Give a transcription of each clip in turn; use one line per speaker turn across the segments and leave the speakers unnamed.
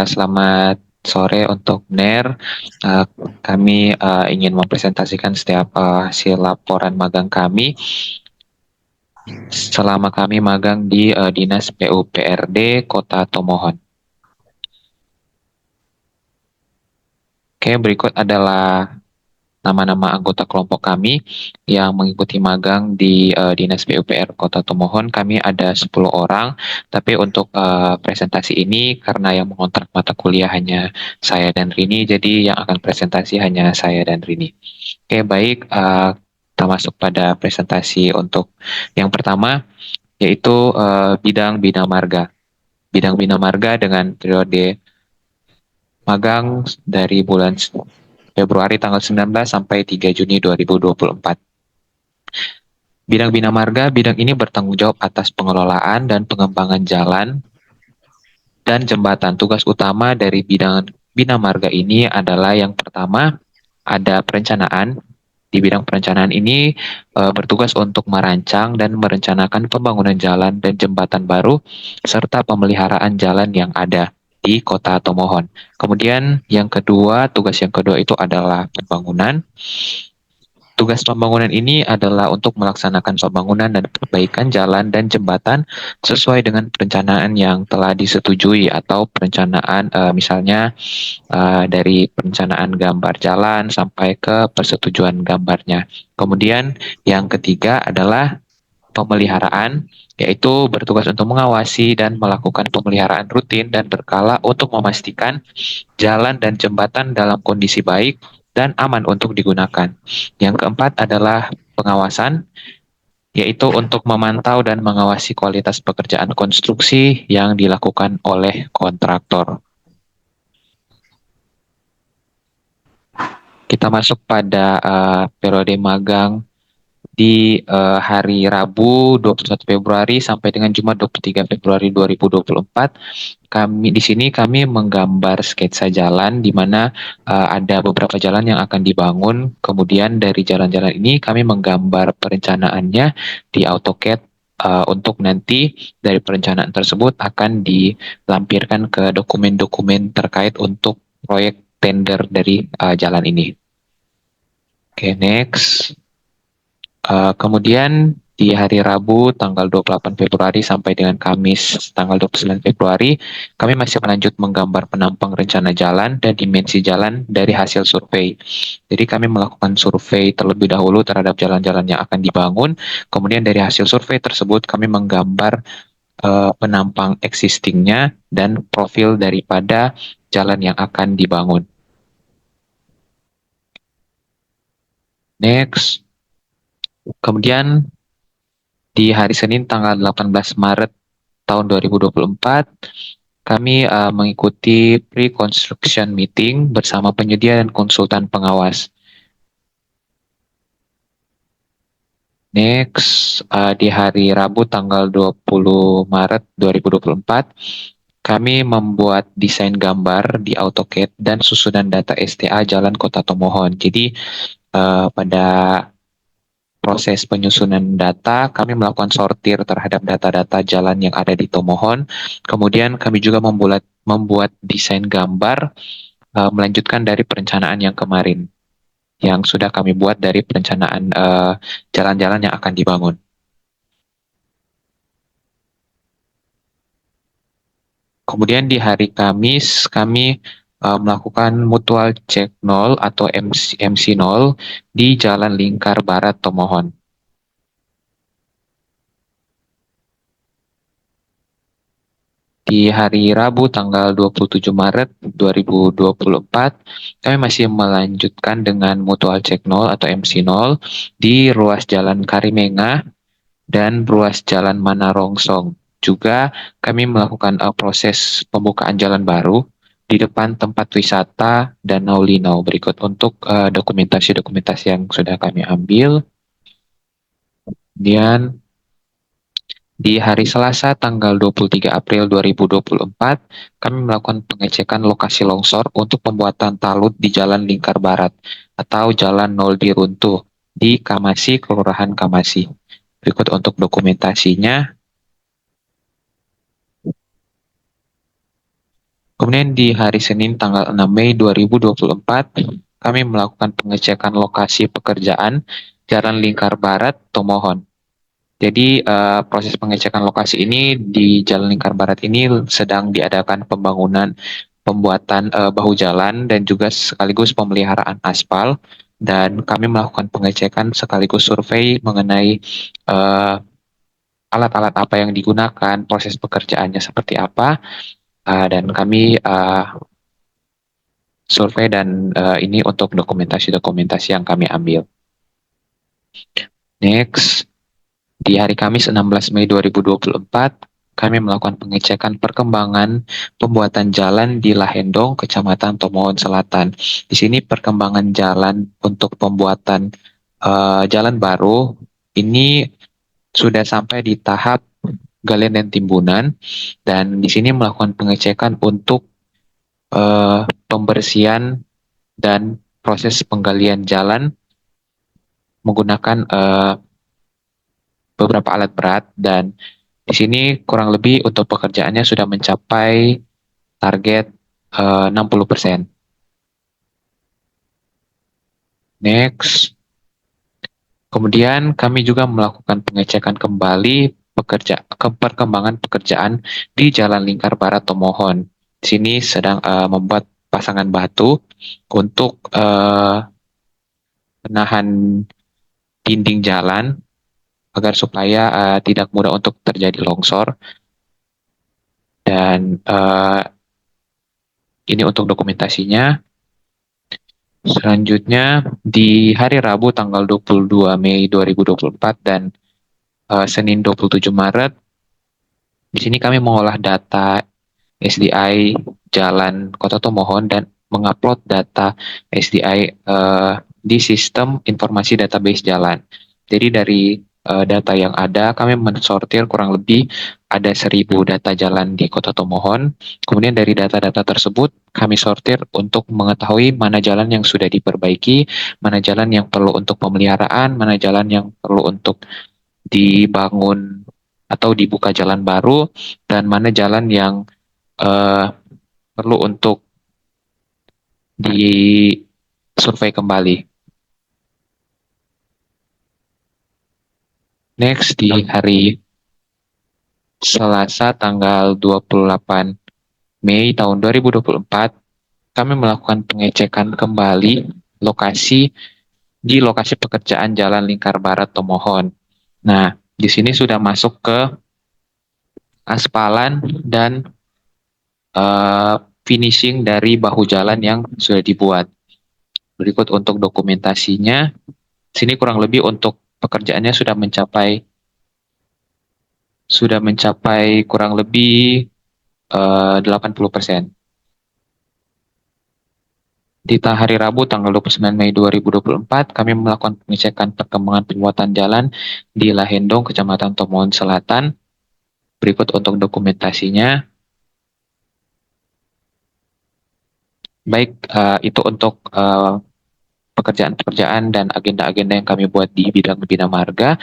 Selamat sore untuk NER. Eh, Kami ingin mempresentasikan setiap hasil laporan magang kami selama kami magang di Dinas PUPRD Kota Tomohon. Oke, berikut adalah nama-nama anggota kelompok kami yang mengikuti magang di Dinas PUPR Kota Tomohon. Kami ada 10 orang, tapi untuk presentasi ini karena yang mengontrak mata kuliah hanya saya dan Rini, jadi yang akan presentasi hanya saya dan Rini. Oke, baik. Kita masuk pada presentasi untuk yang pertama, yaitu bidang Bina Marga. Bidang Bina Marga dengan periode magang dari bulan Februari tanggal 19 sampai 3 Juni 2024. Bidang Bina Marga, bidang ini bertanggung jawab atas pengelolaan dan pengembangan jalan dan jembatan. Tugas utama dari bidang Bina Marga ini adalah yang pertama, ada perencanaan. Di bidang perencanaan ini bertugas untuk merancang dan merencanakan pembangunan jalan dan jembatan baru serta pemeliharaan jalan yang ada di Kota Tomohon. Kemudian tugas yang kedua itu adalah pembangunan. Tugas pembangunan ini adalah untuk melaksanakan pembangunan dan perbaikan jalan dan jembatan sesuai dengan perencanaan yang telah disetujui atau perencanaan misalnya dari perencanaan gambar jalan sampai ke persetujuan gambarnya. Kemudian yang ketiga adalah pemeliharaan, yaitu bertugas untuk mengawasi dan melakukan pemeliharaan rutin dan berkala untuk memastikan jalan dan jembatan dalam kondisi baik dan aman untuk digunakan. Yang keempat adalah pengawasan, yaitu untuk memantau dan mengawasi kualitas pekerjaan konstruksi yang dilakukan oleh kontraktor. Kita masuk pada periode magang di hari Rabu 21 Februari sampai dengan Jumat 23 Februari 2024. Kami menggambar sketsa jalan di mana ada beberapa jalan yang akan dibangun. Kemudian dari jalan-jalan ini kami menggambar perencanaannya di AutoCAD untuk nanti dari perencanaan tersebut akan dilampirkan ke dokumen-dokumen terkait untuk proyek tender dari jalan ini. Oke, next. Kemudian di hari Rabu tanggal 28 Februari sampai dengan Kamis tanggal 29 Februari, kami masih melanjut menggambar penampang rencana jalan dan dimensi jalan dari hasil survei. Jadi kami melakukan survei terlebih dahulu terhadap jalan-jalan yang akan dibangun. Kemudian dari hasil survei tersebut kami menggambar penampang existingnya dan profil daripada jalan yang akan dibangun. Next. Kemudian di hari Senin tanggal 18 Maret tahun 2024, kami mengikuti pre-construction meeting bersama penyedia dan konsultan pengawas. Next, di hari Rabu tanggal 20 Maret 2024, kami membuat desain gambar di AutoCAD dan susunan data STA Jalan Kota Tomohon. Jadi pada proses penyusunan data, kami melakukan sortir terhadap data-data jalan yang ada di Tomohon. Kemudian kami juga membuat desain gambar melanjutkan dari perencanaan yang kemarin, yang sudah kami buat dari perencanaan jalan-jalan yang akan dibangun. Kemudian di hari Kamis, kami melakukan mutual check 0 atau MC 0 di Jalan Lingkar Barat Tomohon. Di hari Rabu tanggal 27 Maret 2024, kami masih melanjutkan dengan mutual check 0 atau MC 0 di ruas Jalan Karimenga dan ruas Jalan Manarongsong. Juga kami melakukan proses pembukaan jalan baru di depan tempat wisata Danau Linau. Berikut untuk dokumentasi-dokumentasi yang sudah kami ambil. Kemudian di hari Selasa tanggal 23 April 2024, kami melakukan pengecekan lokasi longsor untuk pembuatan talut di Jalan Lingkar Barat atau Jalan Nol Diruntuh di Kamasi, Kelurahan Kamasi. Berikut untuk dokumentasinya. Kemudian di hari Senin tanggal 6 Mei 2024, kami melakukan pengecekan lokasi pekerjaan Jalan Lingkar Barat, Tomohon. Jadi proses pengecekan lokasi ini di Jalan Lingkar Barat ini sedang diadakan pembuatan bahu jalan dan juga sekaligus pemeliharaan aspal, dan kami melakukan pengecekan sekaligus survei mengenai eh, alat-alat apa yang digunakan, proses pekerjaannya seperti apa, dan kami survei dan ini untuk dokumentasi-dokumentasi yang kami ambil. Next, di hari Kamis 16 Mei 2024, kami melakukan pengecekan perkembangan pembuatan jalan di Lahendong, Kecamatan Tomohon Selatan. Di sini perkembangan jalan untuk pembuatan jalan baru ini sudah sampai di tahap galian dan timbunan, dan di sini melakukan pengecekan untuk pembersihan dan proses penggalian jalan menggunakan beberapa alat berat, dan di sini kurang lebih untuk pekerjaannya sudah mencapai target 60%. Next, kemudian kami juga melakukan pengecekan kembali perkembangan pekerjaan di Jalan Lingkar Barat Tomohon. Di sini sedang membuat pasangan batu untuk menahan dinding jalan agar supaya tidak mudah untuk terjadi longsor, dan ini untuk dokumentasinya. Selanjutnya, di hari Rabu tanggal 22 Mei 2024 dan Senin 27 Maret, di sini kami mengolah data SDI Jalan Kota Tomohon dan mengupload data SDI di sistem informasi database jalan. Jadi dari data yang ada, kami mensortir kurang lebih ada 1.000 data jalan di Kota Tomohon. Kemudian dari data-data tersebut, kami sortir untuk mengetahui mana jalan yang sudah diperbaiki, mana jalan yang perlu untuk pemeliharaan, mana jalan yang perlu untuk dibangun atau dibuka jalan baru, dan mana jalan yang eh, perlu untuk disurvei kembali. Next, di hari Selasa tanggal 28 Mei tahun 2024, kami melakukan pengecekan kembali di lokasi pekerjaan Jalan Lingkar Barat Tomohon. Nah, di sini sudah masuk ke aspalan dan finishing dari bahu jalan yang sudah dibuat. Berikut untuk dokumentasinya. Sini kurang lebih untuk pekerjaannya sudah mencapai kurang lebih 80%. Di hari Rabu tanggal 29 Mei 2024, kami melakukan pengecekan perkembangan pembuatan jalan di Lahendong, Kecamatan Tomohon Selatan. Berikut untuk dokumentasinya. Baik, itu untuk pekerjaan-pekerjaan dan agenda-agenda yang kami buat di bidang bina marga.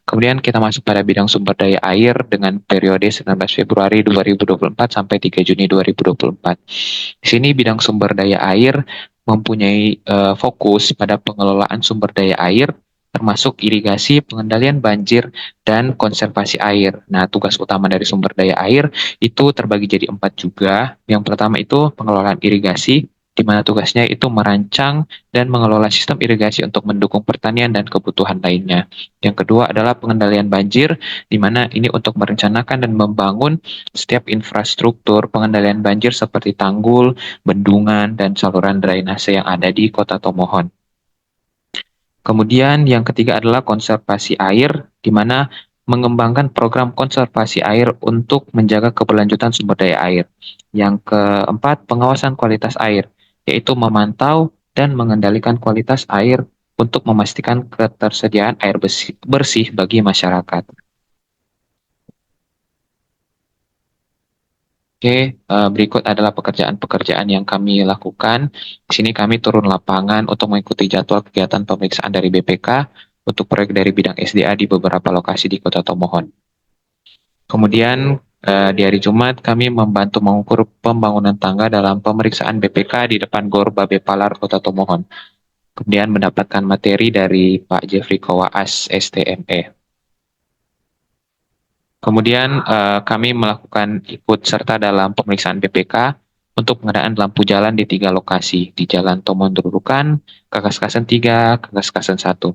Kemudian kita masuk pada bidang sumber daya air dengan periode 19 Februari 2024 sampai 3 Juni 2024. Di sini bidang sumber daya air mempunyai fokus pada pengelolaan sumber daya air, termasuk irigasi, pengendalian banjir, dan konservasi air. Nah, tugas utama dari sumber daya air itu terbagi jadi 4 juga. Yang pertama itu pengelolaan irigasi, di mana tugasnya itu merancang dan mengelola sistem irigasi untuk mendukung pertanian dan kebutuhan lainnya. Yang kedua adalah pengendalian banjir, di mana ini untuk merencanakan dan membangun setiap infrastruktur pengendalian banjir seperti tanggul, bendungan, dan saluran drainase yang ada di Kota Tomohon. Kemudian yang ketiga adalah konservasi air, di mana mengembangkan program konservasi air untuk menjaga keberlanjutan sumber daya air. Yang keempat, pengawasan kualitas air, yaitu memantau dan mengendalikan kualitas air untuk memastikan ketersediaan air bersih bagi masyarakat. Oke, berikut adalah pekerjaan-pekerjaan yang kami lakukan. Di sini kami turun lapangan untuk mengikuti jadwal kegiatan pemeriksaan dari BPK untuk proyek dari bidang SDA di beberapa lokasi di Kota Tomohon. Kemudian Di hari Jumat, kami membantu mengukur pembangunan tangga dalam pemeriksaan BPK di depan Gor Babe Palar, Kota Tomohon. Kemudian mendapatkan materi dari Pak Jeffrey Kowaas, STME. Kemudian kami melakukan ikut serta dalam pemeriksaan BPK untuk pengadaan lampu jalan di 3 lokasi, di Jalan Tomon Durukan, Kakaskasen 3, Kakaskasen 1.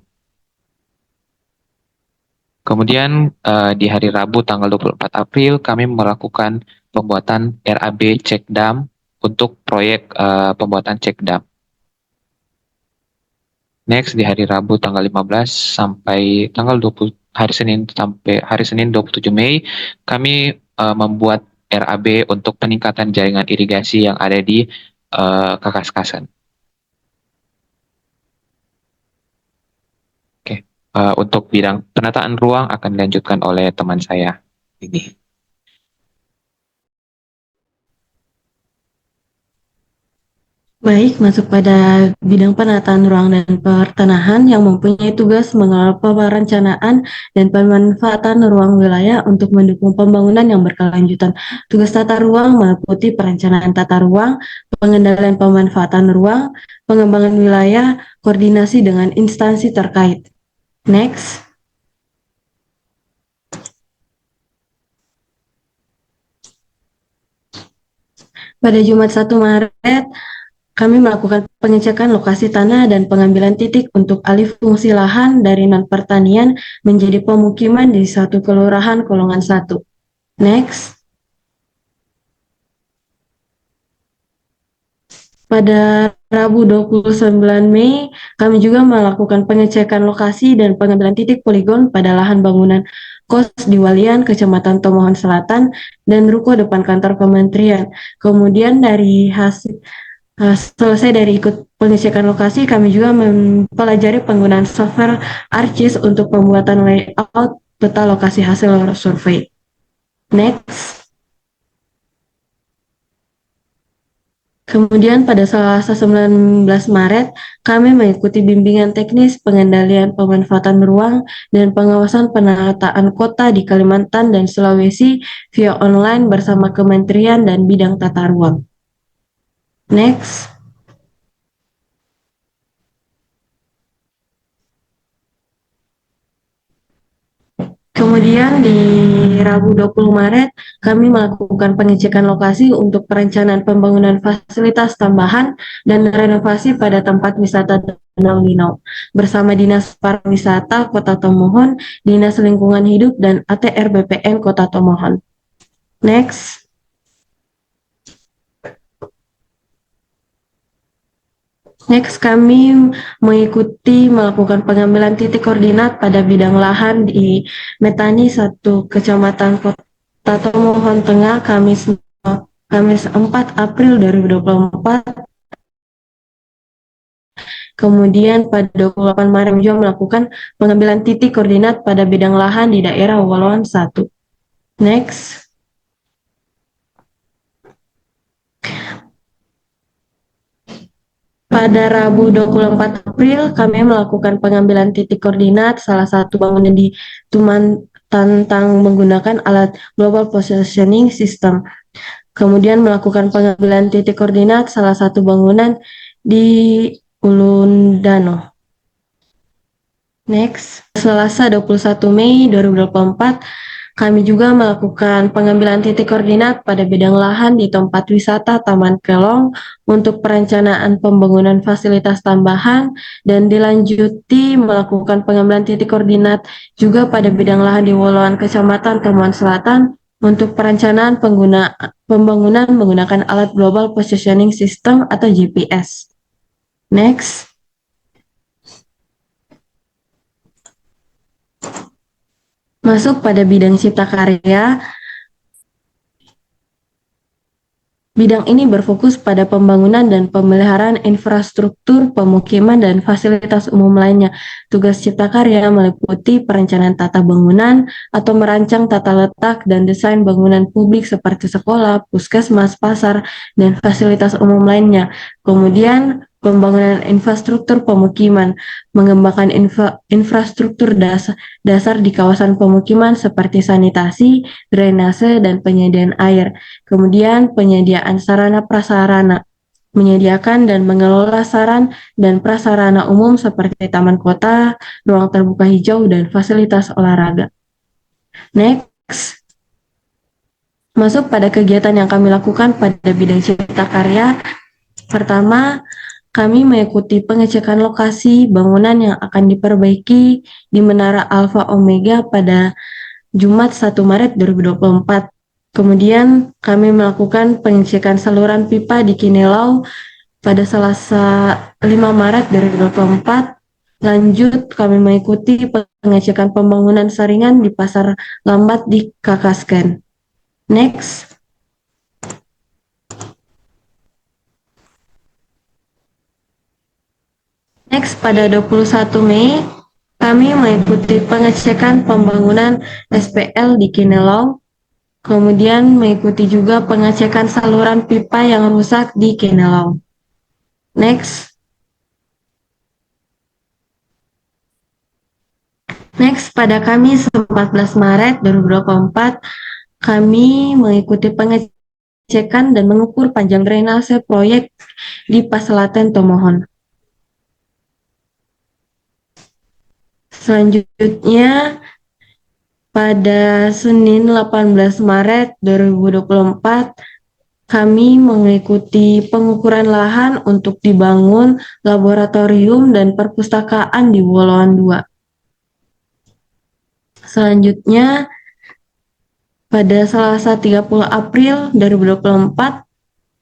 Kemudian di hari Rabu tanggal 24 April kami melakukan pembuatan RAB cek dam untuk proyek pembuatan cek dam. Next di hari Rabu tanggal 15 sampai tanggal 20 hari Senin sampai hari Senin 27 Mei kami membuat RAB untuk peningkatan jaringan irigasi yang ada di Kakaskasen. Oke. Untuk bidang penataan ruang akan dilanjutkan oleh teman saya ini.
Baik, masuk pada bidang penataan ruang dan pertanahan yang mempunyai tugas mengelola perencanaan dan pemanfaatan ruang wilayah untuk mendukung pembangunan yang berkelanjutan. Tugas tata ruang meliputi perencanaan tata ruang, pengendalian pemanfaatan ruang, pengembangan wilayah, koordinasi dengan instansi terkait. Next. Pada Jumat 1 Maret, kami melakukan pengecekan lokasi tanah dan pengambilan titik untuk alih fungsi lahan dari non-pertanian menjadi pemukiman di satu kelurahan golongan 1. Next. Pada Rabu 29 Mei, kami juga melakukan pengecekan lokasi dan pengambilan titik poligon pada lahan bangunan kos di Walian, Kecamatan Tomohon Selatan, dan ruko depan kantor kementerian. Kemudian dari hasil selesai dari ikut pengecekan lokasi, kami juga mempelajari penggunaan software ArcGIS untuk pembuatan layout peta lokasi hasil survei. Next. Kemudian pada Selasa 19 Maret, kami mengikuti bimbingan teknis pengendalian pemanfaatan ruang dan pengawasan penataan kota di Kalimantan dan Sulawesi via online bersama Kementerian dan Bidang Tata Ruang. Next. Kemudian di Rabu 20 Maret, kami melakukan pengecekan lokasi untuk perencanaan pembangunan fasilitas tambahan dan renovasi pada tempat wisata Danau Linau bersama Dinas Pariwisata Kota Tomohon, Dinas Lingkungan Hidup, dan ATR BPN Kota Tomohon. Next. Next, kami mengikuti melakukan pengambilan titik koordinat pada bidang lahan di Metani 1 Kecamatan Kota Tomohon Tengah, Kamis 4 April 2024. Kemudian pada 28 Maret juga melakukan pengambilan titik koordinat pada bidang lahan di daerah Woloan 1. Next. Pada Rabu 24 April, kami melakukan pengambilan titik koordinat salah satu bangunan di Tuman tentang menggunakan alat Global Positioning System. Kemudian melakukan pengambilan titik koordinat salah satu bangunan di Ulundano. Next, Selasa 21 Mei 2024, kami juga melakukan pengambilan titik koordinat pada bidang lahan di tempat wisata Taman Kelong untuk perencanaan pembangunan fasilitas tambahan dan dilanjuti melakukan pengambilan titik koordinat juga pada bidang lahan di Woloan Kecamatan Tomohon Selatan untuk perencanaan pembangunan menggunakan alat Global Positioning System atau GPS. Next. Masuk pada bidang cipta karya. Bidang ini berfokus pada pembangunan dan pemeliharaan infrastruktur, pemukiman, dan fasilitas umum lainnya. Tugas cipta karya meliputi perencanaan tata bangunan atau merancang tata letak dan desain bangunan publik seperti sekolah, puskesmas, pasar, dan fasilitas umum lainnya. Kemudian pembangunan infrastruktur pemukiman, mengembangkan infrastruktur dasar di kawasan pemukiman seperti sanitasi, drainase, dan penyediaan air. Kemudian penyediaan sarana prasarana, menyediakan dan mengelola saran dan prasarana umum seperti taman kota, ruang terbuka hijau, dan fasilitas olahraga. Next, masuk pada kegiatan yang kami lakukan pada bidang cipta karya. Pertama, kami mengikuti pengecekan lokasi bangunan yang akan diperbaiki di Menara Alfa Omega pada Jumat 1 Maret 2024. Kemudian kami melakukan pengecekan saluran pipa di Kinelau pada Selasa 5 Maret 2024. Lanjut, kami mengikuti pengecekan pembangunan saringan di Pasar Lambat di Kakasken. Next. Next, pada 21 Mei, kami mengikuti pengecekan pembangunan SPL di Kinelau, kemudian mengikuti juga pengecekan saluran pipa yang rusak di Kinelau. Next. Next, pada Kamis 14 Maret 2024, kami mengikuti pengecekan dan mengukur panjang drainase proyek di Paselaten Tomohon. Selanjutnya, pada Senin 18 Maret 2024, kami mengikuti pengukuran lahan untuk dibangun laboratorium dan perpustakaan di Woloan 2. Selanjutnya, pada Selasa 30 April 2024,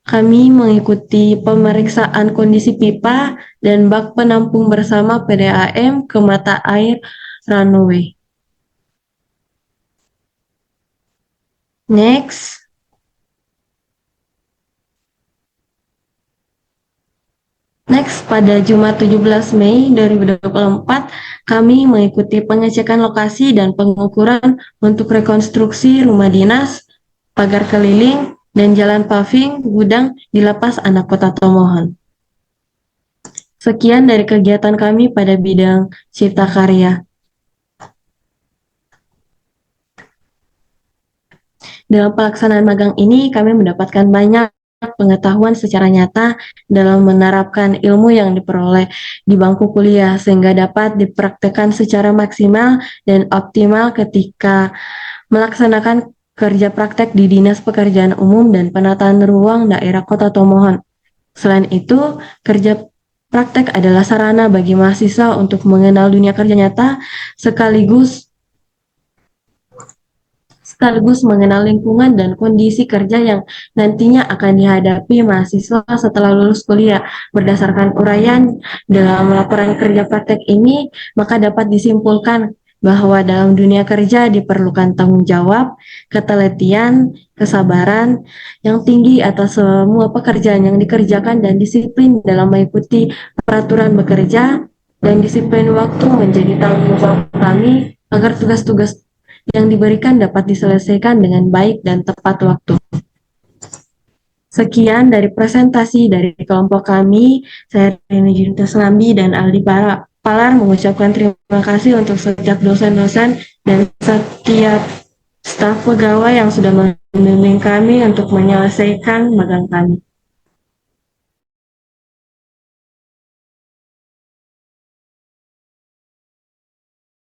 kami mengikuti pemeriksaan kondisi pipa dan bak penampung bersama PDAM ke mata air runway. Next. Next, pada Jumat 17 Mei 2024, kami mengikuti pengecekan lokasi dan pengukuran untuk rekonstruksi rumah dinas, pagar keliling, dan jalan paving gudang di Lapas Anak Kota Tomohon. Sekian dari kegiatan kami pada bidang cipta karya. Dalam pelaksanaan magang ini, kami mendapatkan banyak pengetahuan secara nyata dalam menerapkan ilmu yang diperoleh di bangku kuliah sehingga dapat dipraktekkan secara maksimal dan optimal ketika melaksanakan kerja praktek di Dinas Pekerjaan Umum dan Penataan Ruang Daerah Kota Tomohon. Selain itu, kerja praktek adalah sarana bagi mahasiswa untuk mengenal dunia kerja nyata sekaligus mengenal lingkungan dan kondisi kerja yang nantinya akan dihadapi mahasiswa setelah lulus kuliah. Berdasarkan uraian dalam laporan kerja praktek ini, maka dapat disimpulkan bahwa dalam dunia kerja diperlukan tanggung jawab, ketelitian, kesabaran yang tinggi atas semua pekerjaan yang dikerjakan dan disiplin dalam mengikuti peraturan bekerja dan disiplin waktu menjadi tanggung jawab kami agar tugas-tugas yang diberikan dapat diselesaikan dengan baik dan tepat waktu. Sekian dari presentasi dari kelompok kami. Saya Rini Junta Selambi dan Aldi Palar mengucapkan terima kasih untuk setiap dosen-dosen dan setiap staf pegawai yang sudah membimbing kami untuk menyelesaikan magang kami.